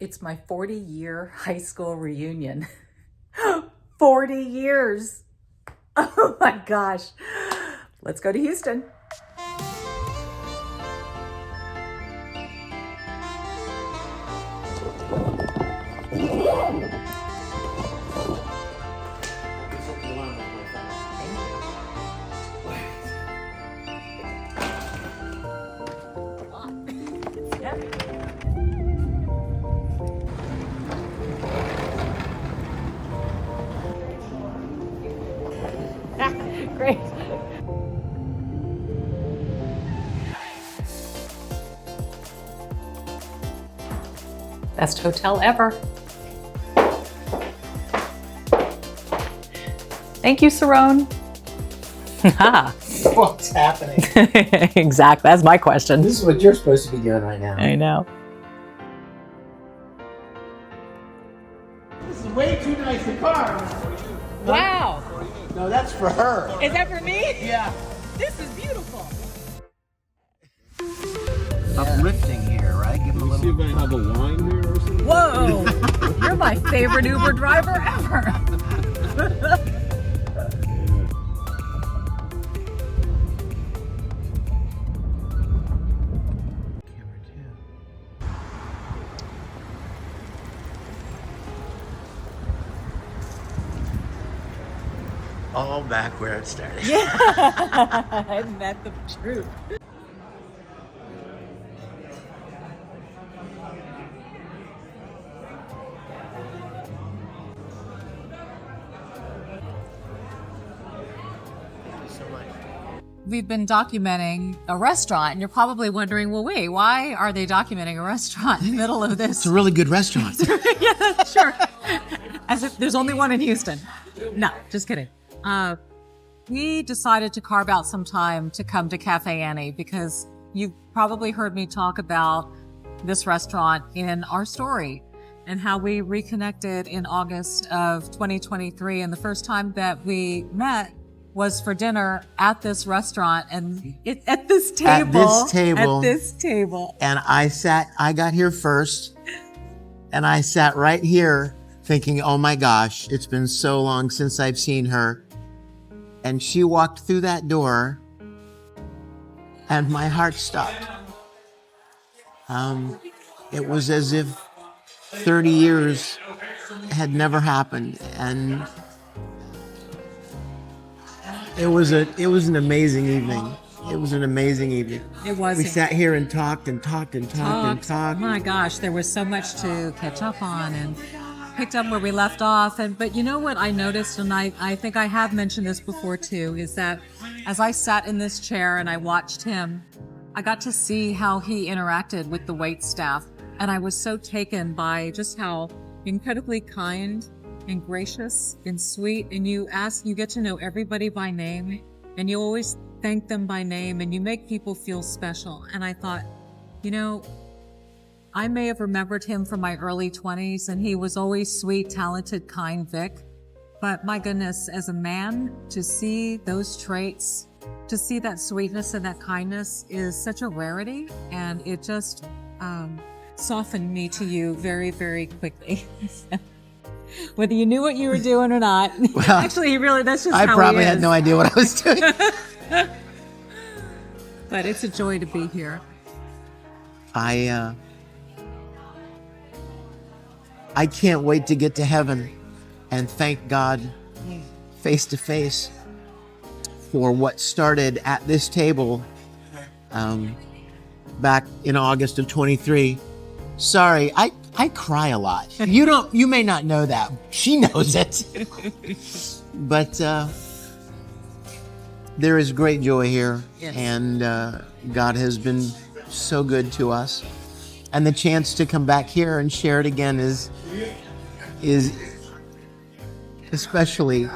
It's my 40-year high school reunion. 40 years. Oh my gosh. Let's go to Houston. Great. Best hotel ever. Thank you, Sarone. What's happening? Exactly. That's my question. This is what you're supposed to be doing right now. I know. This is way too nice a car. Wow. No, that's for her. Is that for me? Yeah. This is beautiful. Uplifting here, right? Give him a little. See if I have a line here or something. Whoa. You're my favorite Uber driver ever. All back where it started. I met the truth. So much. We've been documenting a restaurant, and you're probably wondering, well, wait, why are they documenting a restaurant in the middle of this? It's a really good restaurant. Yeah, sure. As if there's only one in Houston. No, just kidding. We decided to carve out some time to come to Cafe Annie because you've probably heard me talk about this restaurant in our story and how we reconnected in August of 2023. And the first time that we met was for dinner at this restaurant and at this table. At this table. And I got here first, and I sat right here thinking, oh my gosh, it's been so long since I've seen her. And she walked through that door, and my heart stopped. It was as if 30 years had never happened, and it was an amazing evening. It was an amazing evening. It was. We sat here and talked and talked and talked and talked. My gosh, there was so much to catch up on and picked up where we left off. But you know what I noticed, and I think I have mentioned this before too, is that as I sat in this chair and I watched him, I got to see how he interacted with the wait staff. And I was so taken by just how incredibly kind and gracious and sweet. And you get to know everybody by name, and you always thank them by name, and you make people feel special. And I thought, you know, I may have remembered him from my early 20s, and he was always sweet, talented, kind Vic. But my goodness, as a man, to see those traits, to see that sweetness and that kindness is such a rarity, and it just softened me to you very, very quickly. Whether you knew what you were doing or not. Well, actually, that's just how he is. I probably had no idea what I was doing. But it's a joy to be here. I can't wait to get to heaven and thank God face to face for what started at this table back in August of 23. Sorry, I cry a lot. You may not know that. She knows it. But there is great joy here. Yes. And God has been so good to us. And the chance to come back here and share it again is especially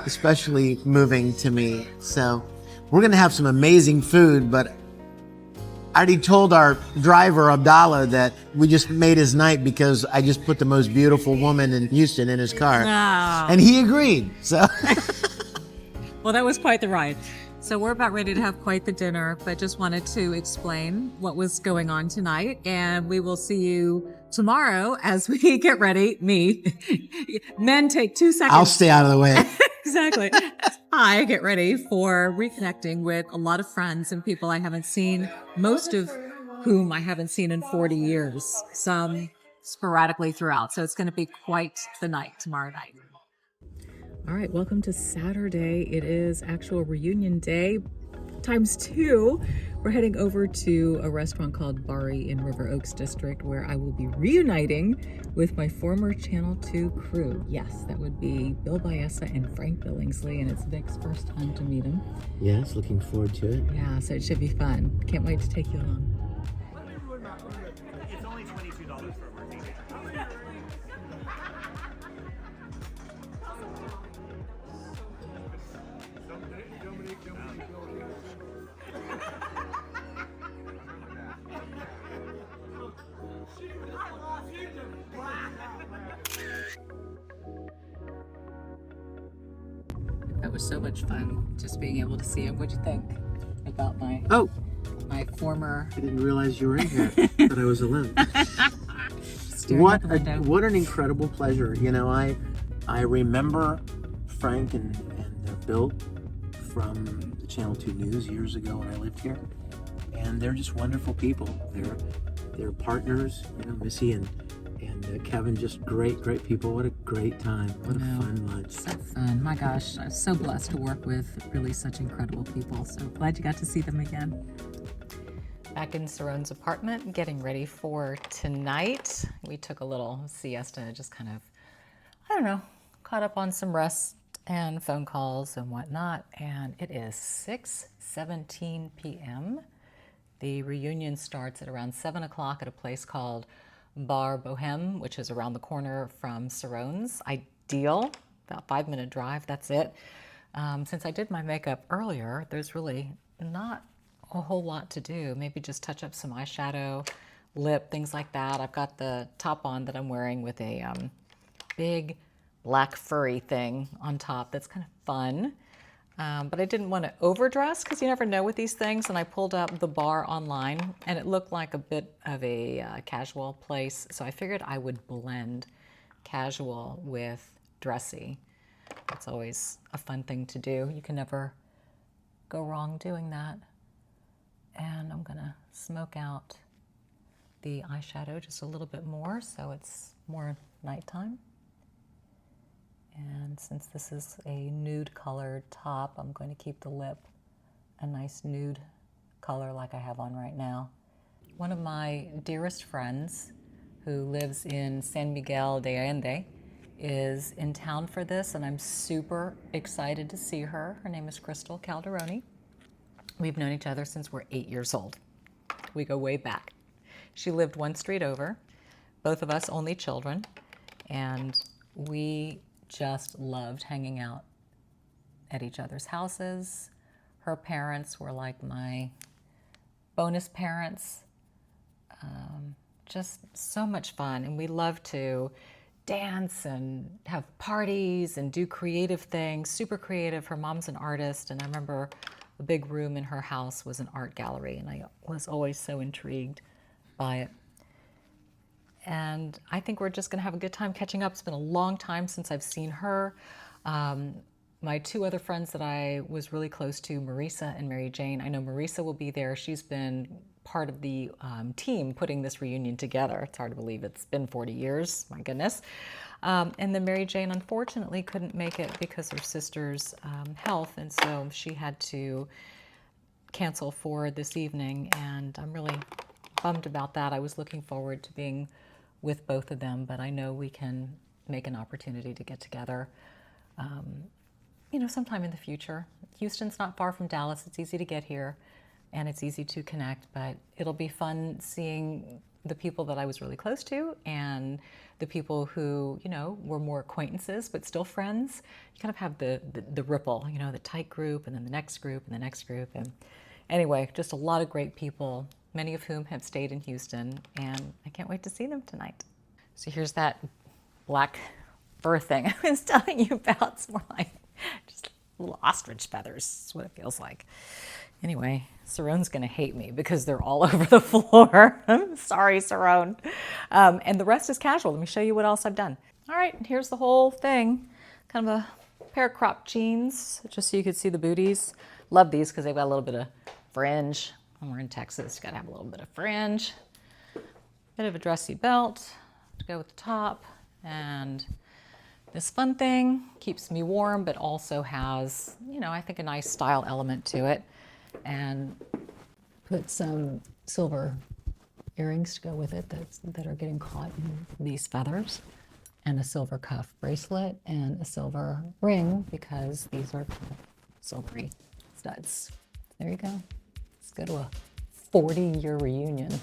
moving to me. So we're going to have some amazing food, but I already told our driver, Abdallah, that we just made his night because I just put the most beautiful woman in Houston in his car. Wow. And he agreed. So Well, that was quite the ride. So we're about ready to have quite the dinner, but just wanted to explain what was going on tonight. And we will see you tomorrow as we get ready. Me. Men take 2 seconds. I'll stay out of the way. Exactly. I get ready for reconnecting with a lot of friends and people I haven't seen, most of whom I haven't seen in 40 years, some sporadically throughout. So it's going to be quite the night tomorrow night. All right, welcome to Saturday. It is actual reunion day times 2. We're heading over to a restaurant called Bari in River Oaks District, where I will be reuniting with my former Channel 2 crew. Yes, that would be Bill Biessa and Frank Billingsley, and it's Vic's first time to meet him. Yes, looking forward to it. Yeah, so it should be fun. Can't wait to take you along. It's only $22 for a martini. That was so much fun, just being able to see him. What'd you think about my Oh, former I didn't realize you were in here. Thought I was a limp. steering out the window? What an incredible pleasure. You know, I remember Frank and Bill from the Channel 2 News years ago when I lived here. And they're just wonderful people. They're partners, you know, Missy and Kevin, just great people. What a great time. What a fun lunch. So fun. My gosh, I'm so blessed to work with really such incredible people. So glad you got to see them again. Back in Saron's apartment, getting ready for tonight. We took a little siesta, just kind of, I don't know, caught up on some rest and phone calls and whatnot. And it is 6:17 p.m. The reunion starts at around 7 o'clock at a place called Bar Bohème, which is around the corner from Saron's. Ideal, about 5-minute drive, that's it. Since I did my makeup earlier, there's really not a whole lot to do. Maybe just touch up some eyeshadow, lip, things like that. I've got the top on that I'm wearing with a big black furry thing on top that's kind of fun. But I didn't want to overdress because you never know with these things. And I pulled up the bar online and it looked like a bit of a casual place. So I figured I would blend casual with dressy. That's always a fun thing to do. You can never go wrong doing that. And I'm going to smoke out the eyeshadow just a little bit more so it's more nighttime. And since this is a nude colored top, I'm going to keep the lip a nice nude color like I have on right now. One of my dearest friends who lives in San Miguel de Allende is in town for this, and I'm super excited to see her. Her name is Crystal Calderoni. We've known each other since we're 8 years old. We go way back. She lived one street over, both of us only children, and we just loved hanging out at each other's houses. Her parents were like my bonus parents. Just so much fun. And we love to dance and have parties and do creative things, super creative. Her mom's an artist, and I remember a big room in her house was an art gallery, and I was always so intrigued by it. And I think we're just going to have a good time catching up. It's been a long time since I've seen her. My 2 other friends that I was really close to, Marisa and Mary Jane. I know Marisa will be there. She's been part of the team putting this reunion together. It's hard to believe it's been 40 years, my goodness. And then Mary Jane unfortunately couldn't make it because her sister's health, and so she had to cancel for this evening, and I'm really bummed about that. I was looking forward to being with both of them, but I know we can make an opportunity to get together, sometime in the future. Houston's not far from Dallas. It's easy to get here, and it's easy to connect, but it'll be fun seeing the people that I was really close to and the people who, were more acquaintances, but still friends. You kind of have the ripple, the tight group, and then the next group, and the next group. And anyway, just a lot of great people, many of whom have stayed in Houston, and I can't wait to see them tonight. So here's that black fur thing I was telling you about. It's more like just little ostrich feathers. That's what it feels like. Anyway, Sarone's going to hate me because they're all over the floor. I'm sorry, Sarone. And the rest is casual. Let me show you what else I've done. All right, here's the whole thing. Kind of a pair of cropped jeans, just so you could see the booties. Love these because they've got a little bit of fringe. When we're in Texas, you got to have a little bit of fringe. Bit of a dressy belt to go with the top. And this fun thing keeps me warm, but also has, you know, I think a nice style element to it. And put some silver earrings to go with it that are getting caught in these feathers, and a silver cuff bracelet and a silver ring because these are silvery studs. There you go. Let's go to a 40-year reunion.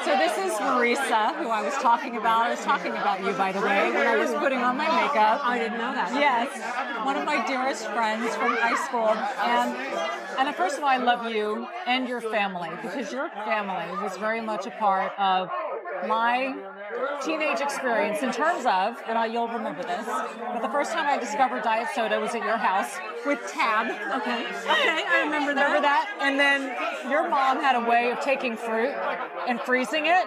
So this is Marisa, who I was talking about. I was talking about you, by the way, when I was putting on my makeup. I didn't know that. Yes, one of my dearest friends from high school. And first of all, I love you and your family, because your family was very much a part of my teenage experience in terms of, and you'll remember this, but the first time I discovered diet soda was at your house with Tab. Okay, I remember that. Remember that? And then your mom had a way of taking fruit and freezing it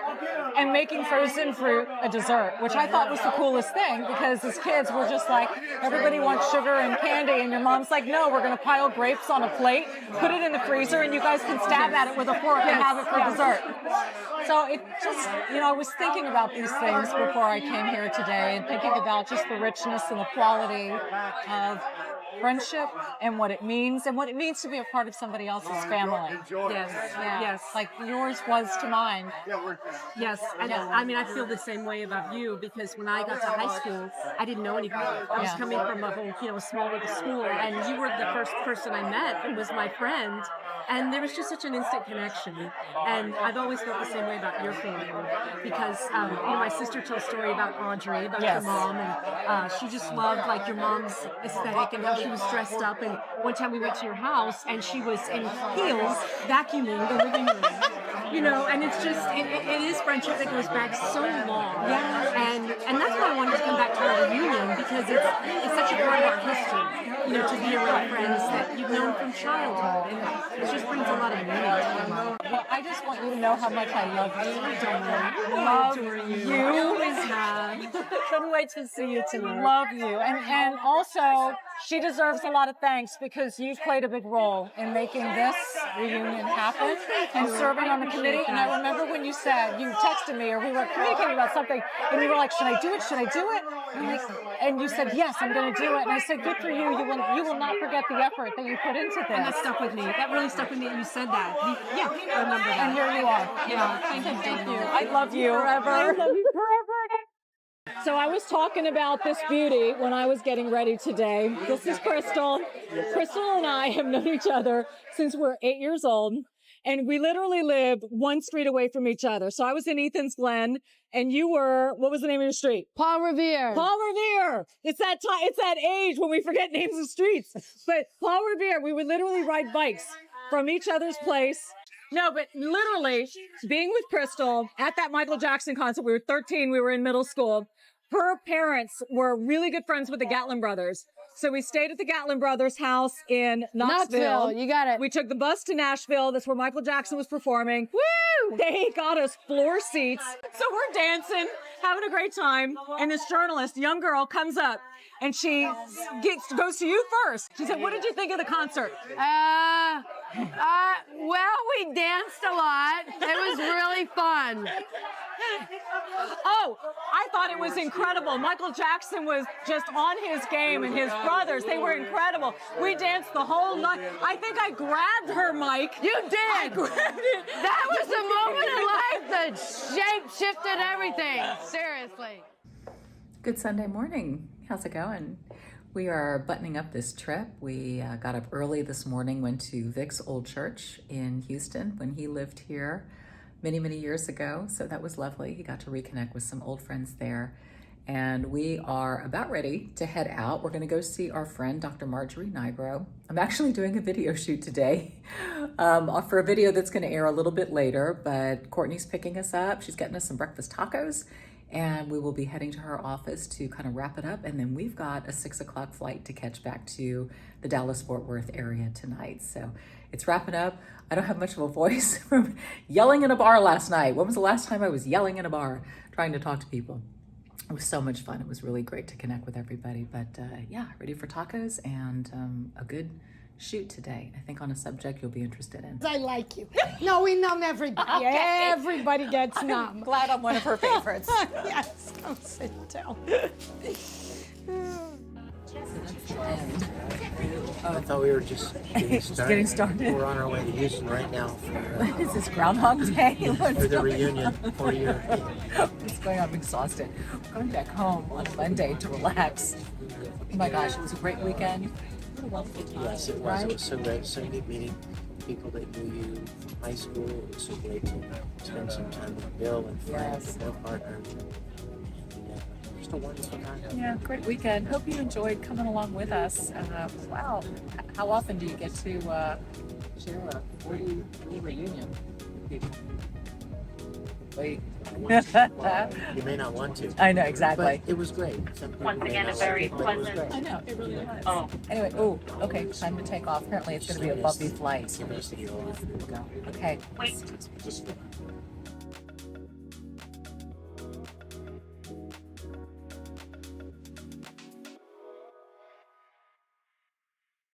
and making frozen fruit a dessert, which I thought was the coolest thing, because as kids we're just like, everybody wants sugar and candy, and your mom's like, no, we're going to pile grapes on a plate, put it in the freezer, and you guys can stab at it with a fork and have it for dessert. So it just, you know, I was thinking about these things before I came here today, and thinking about just the richness and the quality of friendship and what it means to be a part of somebody else's family. Yes, Yeah. yes. Like yours was to mine. Yes, and I mean, I feel the same way about you, because when I got to high school, I didn't know anybody. I was coming from a whole, a small little school, and you were the first person I met who was my friend, and there was just such an instant connection. And I've always felt the same way about your family, because my sister told a story about Audrey, about your mom, and she just loved like your mom's aesthetic and how she was dressed up. And one time we went to your house, and she was in heels vacuuming the living room. And it's just, it is friendship that goes back so long. Yeah. And that's why I wanted to come back to our reunion, because it's such a part of our history, to be around friends that you've known from childhood. And it just brings a lot of meaning to them. Well, I just want you to know how much I love you. Love you. Always have. Couldn't wait to see you tonight. Love you. And also, she deserves a lot of thanks, because you played a big role in making this reunion happen and serving on the committee. And I remember when you said, you texted me, or we were communicating about something, and you were like, should I do it? Should I do it? And you said, yes, I'm going to do it. And I said, good for you. You will not forget the effort that you put into this. And that stuck with me. That really stuck with me that you said that. Yeah, I remember that. And here you are. Yeah, thank you. I love you forever. I love you forever. So I was talking about this beauty when I was getting ready today. This is Crystal. Crystal and I have known each other since we're 8 years old, and we literally live one street away from each other. So I was in Ethan's Glen, and you were, what was the name of your street? Paul Revere. Paul Revere. It's that time. It's that age when we forget names of streets. But Paul Revere, we would literally ride bikes from each other's place. No, but literally being with Crystal at that Michael Jackson concert, we were 13, we were in middle school. Her parents were really good friends with the Gatlin brothers. So we stayed at the Gatlin brothers' house in Knoxville. You got it. We took the bus to Nashville. That's where Michael Jackson was performing. Woo! They got us floor seats. So we're dancing, having a great time. And this journalist, young girl, comes up, and she goes to you first. She said, what did you think of the concert? Well, we danced a lot. It was really fun. Oh, I thought it was incredible. Michael Jackson was just on his game, and his brothers, they were incredible. We danced the whole night. I think I grabbed her mic. You did. I grabbed it. That was a moment in life that shape-shifted everything. Seriously. Good Sunday morning. How's it going? We are buttoning up this trip. We got up early this morning, went to Vic's old church in Houston when he lived here many, many years ago. So that was lovely. He got to reconnect with some old friends there. And we are about ready to head out. We're gonna go see our friend, Dr. Marjorie Nigro. I'm actually doing a video shoot today for a video that's gonna air a little bit later, but Courtney's picking us up. She's getting us some breakfast tacos, and we will be heading to her office to kind of wrap it up. And then we've got a 6 o'clock flight to catch back to the Dallas-Fort Worth area tonight. So it's wrapping up. I don't have much of a voice from yelling in a bar last night. When was the last time I was yelling in a bar trying to talk to people? It was so much fun. It was really great to connect with everybody. But yeah, ready for tacos and a good shoot today. I think on a subject you'll be interested in. I like you. No, we numb everybody. Okay. Everybody gets numb. Glad I'm one of her favorites. Yes, come sit down. I thought we were just getting started. We're on our way to Houston right now for, Is this Groundhog Day? for the reunion 4 year. What's going on? I'm exhausted. I'm going back home on Monday to relax. Oh my gosh, it was a great weekend. What a wonderful time, Yes, it was. right? It was so great. So neat meeting people that knew you from high school. It was so great to spend some time with Bill and Frank Yes. and their partner. Yeah, just a wonderful time. Yeah, great weekend. Hope you enjoyed coming along with us. Wow, how often do you get to share a 40 reunion with people? Wait. You may not want to. I know, exactly. But it was great. Once again, a very pleasant. I know, it really was. Oh. Anyway, oh, okay, time to take off. Apparently it's going to be a bumpy flight. University of Life. Okay. Wait.